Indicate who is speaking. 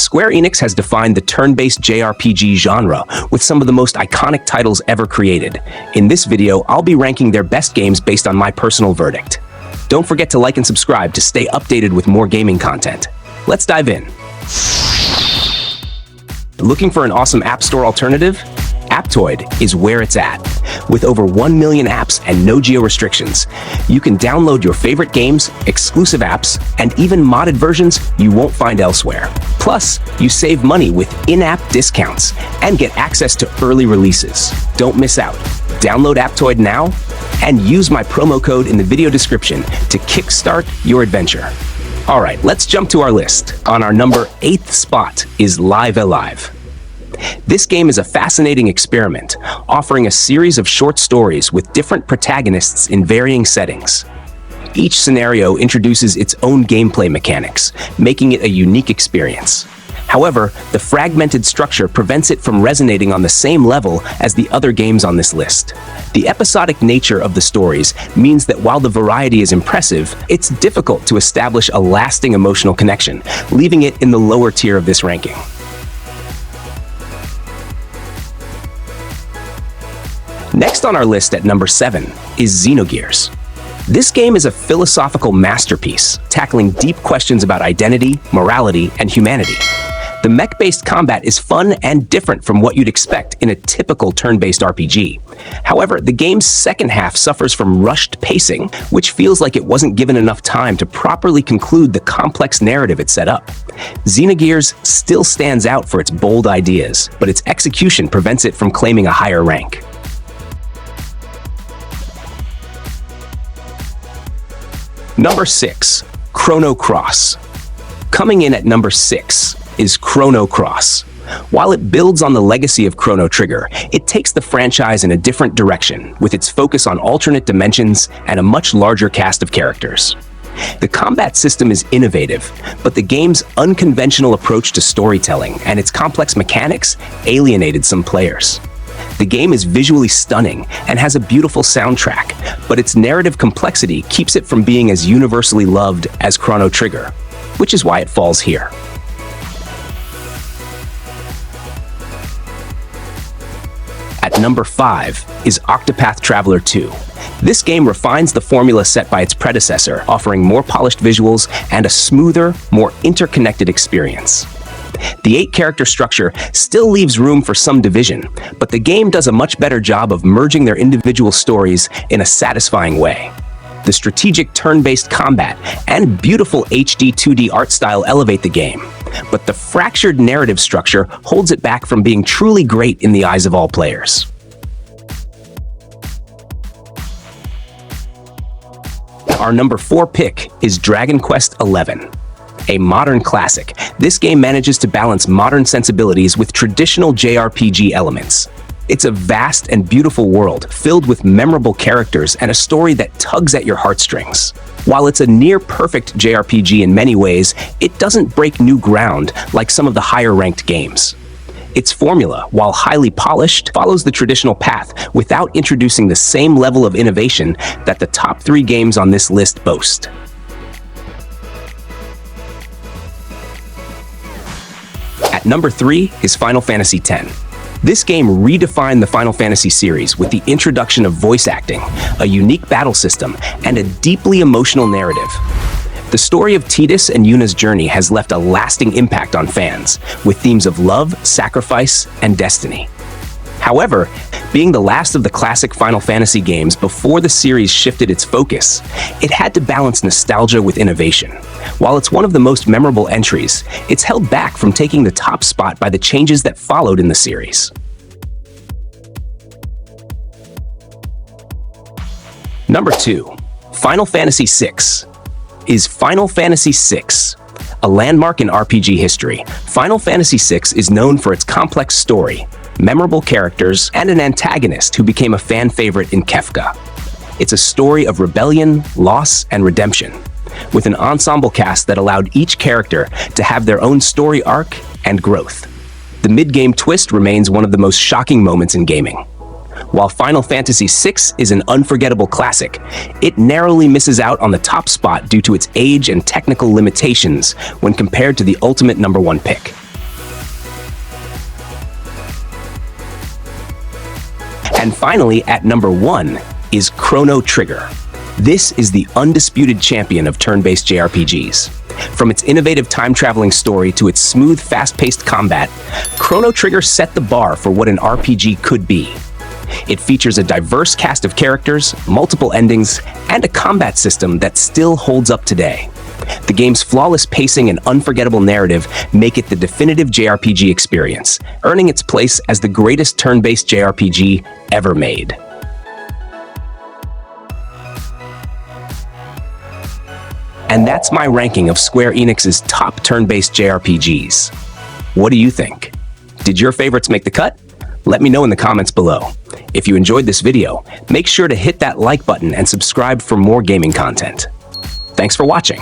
Speaker 1: Square Enix has defined the turn-based JRPG genre with some of the most iconic titles ever created. In this video, I'll be ranking their best games based on my personal verdict. Don't forget to like and subscribe to stay updated with more gaming content. Let's dive in. Looking for an awesome App Store alternative? Aptoide is where it's at. With over 1 million apps and no geo-restrictions, you can download your favorite games, exclusive apps, and even modded versions you won't find elsewhere. Plus, you save money with in-app discounts and get access to early releases. Don't miss out. Download Aptoide now and use my promo code in the video description to kickstart your adventure. All right, let's jump to our list. On our number 8th spot is Live Alive. This game is a fascinating experiment, offering a series of short stories with different protagonists in varying settings. Each scenario introduces its own gameplay mechanics, making it a unique experience. However, the fragmented structure prevents it from resonating on the same level as the other games on this list. The episodic nature of the stories means that while the variety is impressive, it's difficult to establish a lasting emotional connection, leaving it in the lower tier of this ranking. Next on our list at number 7 is Xenogears. This game is a philosophical masterpiece, tackling deep questions about identity, morality, and humanity. The mech-based combat is fun and different from what you'd expect in a typical turn-based RPG. However, the game's second half suffers from rushed pacing, which feels like it wasn't given enough time to properly conclude the complex narrative it set up. Xenogears still stands out for its bold ideas, but its execution prevents it from claiming a higher rank. Number 6, Chrono Cross. Coming in at number 6 is Chrono Cross. While it builds on the legacy of Chrono Trigger, it takes the franchise in a different direction, with its focus on alternate dimensions and a much larger cast of characters. The combat system is innovative, but the game's unconventional approach to storytelling and its complex mechanics alienated some players. The game is visually stunning and has a beautiful soundtrack, but its narrative complexity keeps it from being as universally loved as Chrono Trigger, which is why it falls here. At number 5 is Octopath Traveler 2. This game refines the formula set by its predecessor, offering more polished visuals and a smoother, more interconnected experience. The 8-character structure still leaves room for some division, but the game does a much better job of merging their individual stories in a satisfying way. The strategic turn-based combat and beautiful HD 2D art style elevate the game, but the fractured narrative structure holds it back from being truly great in the eyes of all players. Our number 4 pick is Dragon Quest XI. A modern classic, this game manages to balance modern sensibilities with traditional JRPG elements. It's a vast and beautiful world filled with memorable characters and a story that tugs at your heartstrings. While it's a near-perfect JRPG in many ways, it doesn't break new ground like some of the higher-ranked games. Its formula, while highly polished, follows the traditional path without introducing the same level of innovation that the top 3 games on this list boast. At number 3 is Final Fantasy X. This game redefined the Final Fantasy series with the introduction of voice acting, a unique battle system, and a deeply emotional narrative. The story of Tidus and Yuna's journey has left a lasting impact on fans, with themes of love, sacrifice, and destiny. However, being the last of the classic Final Fantasy games before the series shifted its focus, it had to balance nostalgia with innovation. While it's one of the most memorable entries, it's held back from taking the top spot by the changes that followed in the series. Number 2, Final Fantasy VI. Is Final Fantasy VI a landmark in RPG history? Final Fantasy VI is known for its complex story, memorable characters, and an antagonist who became a fan favorite in Kefka. It's a story of rebellion, loss, and redemption, with an ensemble cast that allowed each character to have their own story arc and growth. The mid-game twist remains one of the most shocking moments in gaming. While Final Fantasy VI is an unforgettable classic, it narrowly misses out on the top spot due to its age and technical limitations when compared to the ultimate #1 pick. And finally, at number 1 is Chrono Trigger. This is the undisputed champion of turn-based JRPGs. From its innovative time-traveling story to its smooth, fast-paced combat, Chrono Trigger set the bar for what an RPG could be. It features a diverse cast of characters, multiple endings, and a combat system that still holds up today. The game's flawless pacing and unforgettable narrative make it the definitive JRPG experience, earning its place as the greatest turn-based JRPG ever made. And that's my ranking of Square Enix's top turn-based JRPGs. What do you think? Did your favorites make the cut? Let me know in the comments below. If you enjoyed this video, make sure to hit that like button and subscribe for more gaming content. Thanks for watching.